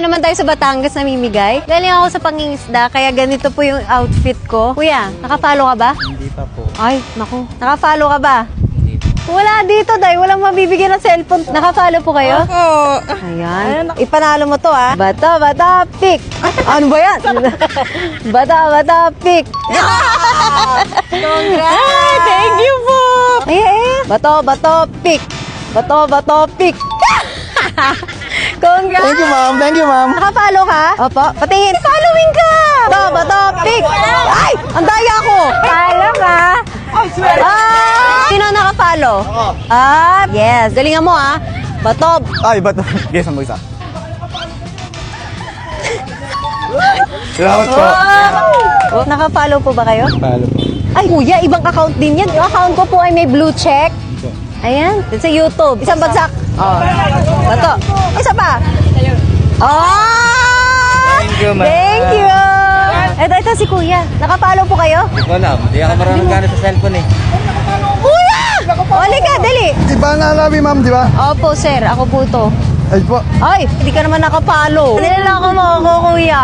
naman tayo sa Batangas namimigay. Galing ako sa pangingisda, kaya ganito po yung outfit ko. Kuya, naka-follow ka ba? Hindi pa po. Ay, naku. Naka-follow ka ba? Hindi po. Wala dito, day. Walang mabibigyan ng cellphone. Naka-follow po kayo? Oo. Ayan. Ipanalo mo to, ha? Bata, bata, pick. Ano ba yan? Bata, bata, pick. Congrats! Thank you po. Bato, bato, pick. Bato, bato, pick. Congrats! Thank you, ma'am. Thank you, ma'am. Nakapalo ka? Opo. Patingin. Following ka! Bato, bato, pick. Ay! Ang daya ko! Follow ka? Sino nakapalo? Yes. Galingan mo, ha? Bato. Ay, ba't? Guess ang isa. Salamat po. Oh, nakapalo po ba kayo? Palo po. Ay, kuya, ibang account din yan. Yung account ko po ay may blue check. Ayan, sa YouTube. Isang bagsak. Oh. Bato. Isa pa. Oh! Thank you, ma'am. Thank you. Ito si kuya. Nakapalo po kayo? Wala, hindi ako maraming gamit sa cellphone eh. Kuya! Oli ka, dali. Iba na labi, ma'am, di ba? Opo, sir. Ako po to. Ay po. Ay, hindi ka naman nakapalo. Nilalako mo ako, kuya.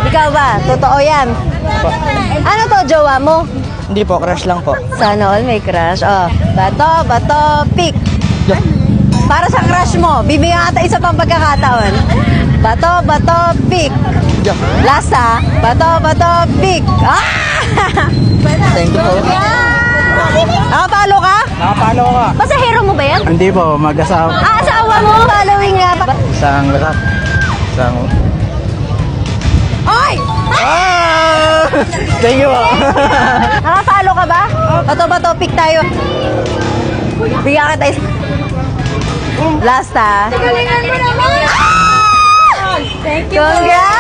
Ikaw ba? Totoo yan. Ano to, jowa mo? Hindi po, crush lang po. Sana all may crush. Oh, bato, bato, pick. Para sa crush mo, bibigyan kita isa pang pagkakataon. Bato, bato, pick. Last ha. Bato, bato, pick. Ah! Thank you po. Nakapalo ka? Nakapalo ka. Pasahero mo ba yan? Hindi po, mag-asawa. Asawa mo? Following nga. Isang lahat. Isang... Ay! Thank you po. Nakapalo ka ba? Bato, bato, pick tayo. Bigyan kita isa. Last ha. Galingan mo naman! Thank you. Congrats!